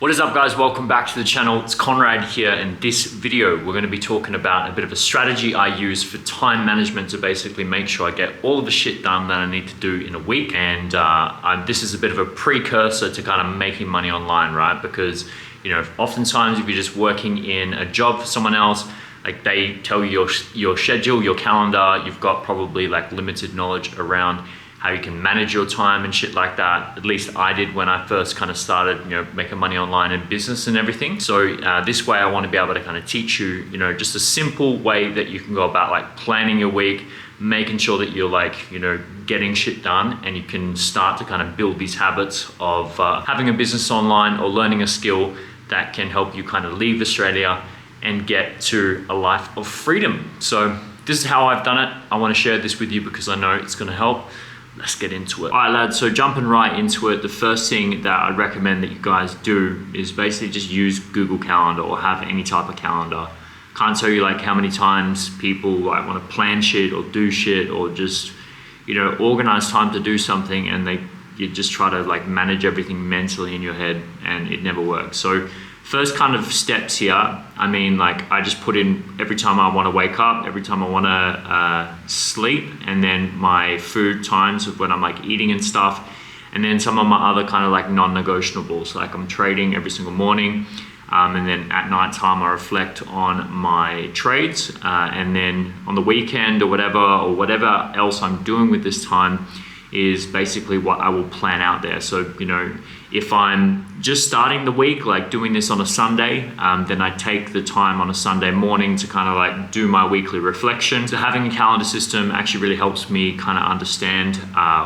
What is up, guys? Welcome back to the channel. It's Conrad here. In this video, we're going to be talking about a bit of a strategy I use for time management to basically make sure I get all of the shit done that I need to do in a week. And this is a bit of a precursor to kind of making money online, right? Because, oftentimes if you're just working in a job for someone else, like they tell you your schedule, your calendar, you've got probably like limited knowledge around how you can manage your time and shit like that. At least I did when I first kind of started, making money online in business and everything. So this way I want to be able to kind of teach you, just a simple way that you can go about like planning your week, making sure that you're like, getting shit done, and you can start to kind of build these habits of having a business online or learning a skill that can help you kind of leave Australia and get to a life of freedom. So this is how I've done it. I want to share this with you because I know it's going to help. Let's get into it. All right, lads, so jumping right into it, the first thing that I'd recommend that you guys do is basically just use Google Calendar or have any type of calendar. Can't tell you like how many times people like want to plan shit or do shit or just, organize time to do something, and you just try to like manage everything mentally in your head and it never works. So first kind of steps here, I just put in every time I want to wake up, every time I want to sleep, and then my food times of when I'm like eating and stuff, and then some of my other kind of like non-negotiables, like I'm trading every single morning, and then at night time I reflect on my trades, and then on the weekend or whatever else I'm doing with this time is basically what I will plan out there. So, if I'm just starting the week, like doing this on a Sunday, then I take the time on a Sunday morning to kind of like do my weekly reflection. So having a calendar system actually really helps me kind of understand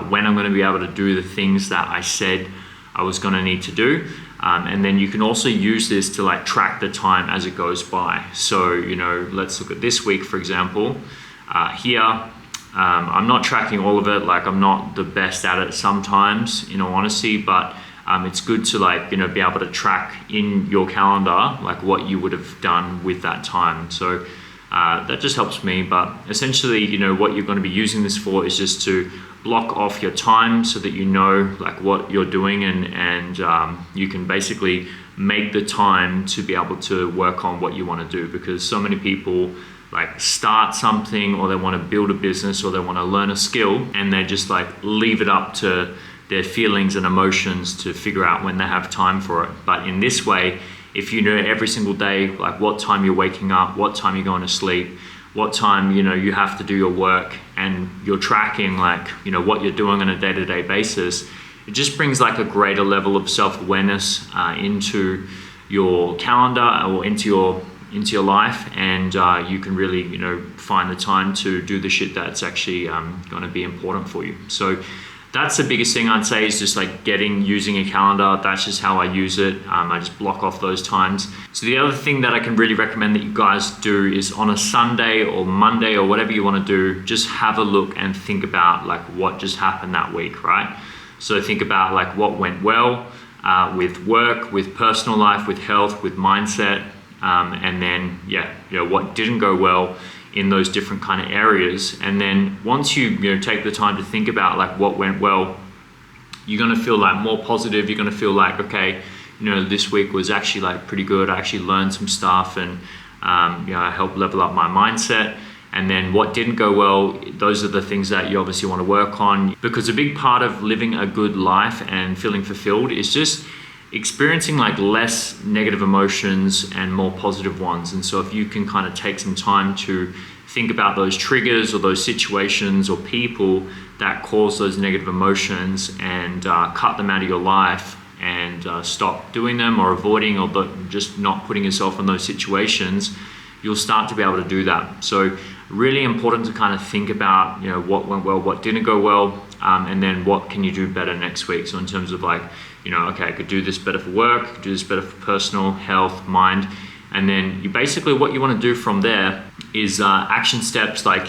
when I'm going to be able to do the things that I said I was going to need to do. And then you can also use this to like track the time as it goes by. So, let's look at this week, for example. Here, I'm not tracking all of it. Like I'm not the best at it sometimes, in all honesty, but it's good to like, be able to track in your calendar, like what you would have done with that time. So that just helps me. But essentially, what you're going to be using this for is just to block off your time so that you know like what you're doing, and you can basically make the time to be able to work on what you want to do. Because so many people like start something, or they want to build a business, or they want to learn a skill, and they just like leave it up to their feelings and emotions to figure out when they have time for it. But in this way, if you know every single day like what time you're waking up, what time you're going to sleep, what time you have to do your work, and you're tracking like what you're doing on a day-to-day basis, it just brings like a greater level of self-awareness into your calendar or into your life, and you can really find the time to do the shit that's actually going to be important for you. So that's the biggest thing I'd say, is just like using a calendar. That's just how I use it. I just block off those times. So the other thing that I can really recommend that you guys do is on a Sunday or Monday or whatever you want to do, just have a look and think about like what just happened that week, right? So think about like what went well with work, with personal life, with health, with mindset, and then what didn't go well in those different kind of areas. And then once you take the time to think about like what went well, you're going to feel like more positive. You're going to feel like, okay, this week was actually like pretty good. I actually learned some stuff, and I helped level up my mindset. And then what didn't go well, those are the things that you obviously want to work on, because a big part of living a good life and feeling fulfilled is just experiencing like less negative emotions and more positive ones. And so if you can kind of take some time to think about those triggers or those situations or people that cause those negative emotions, and cut them out of your life, and stop doing them or avoiding, or just not putting yourself in those situations, you'll start to be able to do that. So really important to kind of think about what went well, what didn't go well, and then what can you do better next week. So in terms of like, okay, I could do this better for work, I could do this better for personal health, mind. And then what you want to do from there is action steps, like,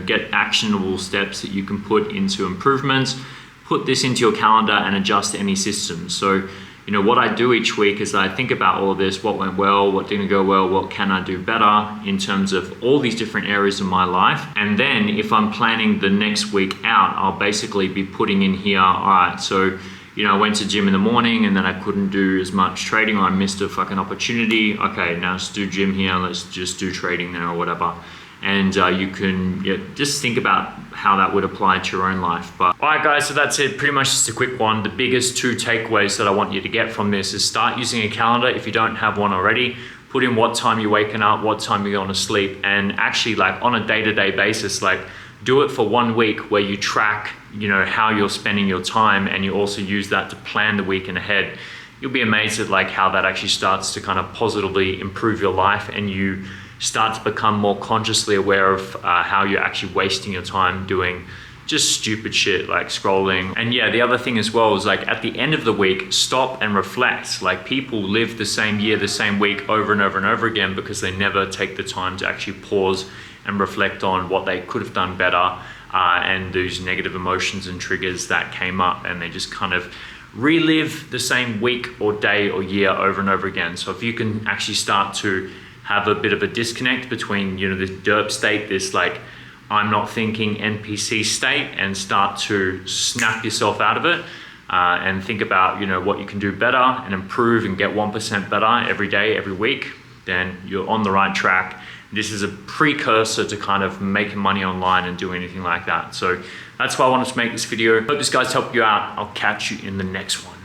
get actionable steps that you can put into improvements. Put this into your calendar and adjust any systems. So, what I do each week is I think about all of this, what went well, what didn't go well, what can I do better in terms of all these different areas of my life. And then if I'm planning the next week out, I'll basically be putting in here, all right, so you know, I went to gym in the morning and then I couldn't do as much trading, or I missed a fucking opportunity. Okay, now let's do gym here, let's just do trading there or whatever. And you can just think about how that would apply to your own life. But all right, guys, so that's it. Pretty much just a quick one. The biggest 2 takeaways that I want you to get from this is start using a calendar if you don't have one already. Put in what time you're waking up, what time you're going to sleep, and actually, like, on a day-to-day basis, like, do it for 1 week where you track, you know, how you're spending your time, and you also use that to plan the weekend ahead. You'll be amazed at like how that actually starts to kind of positively improve your life, and you start to become more consciously aware of how you're actually wasting your time doing just stupid shit like scrolling. And yeah, the other thing as well is like at the end of the week, stop and reflect. Like, people live the same year, the same week over and over and over again because they never take the time to actually pause and reflect on what they could have done better, and those negative emotions and triggers that came up, and they just kind of relive the same week or day or year over and over again. So if you can actually start to have a bit of a disconnect between, you know, this derp state, this like I'm not thinking NPC state, and start to snap yourself out of it, and think about, you know, what you can do better and improve and get 1% better every day, every week, then you're on the right track. This is a precursor to kind of making money online and doing anything like that. So that's why I wanted to make this video. Hope this guys helped you out. I'll catch you in the next one.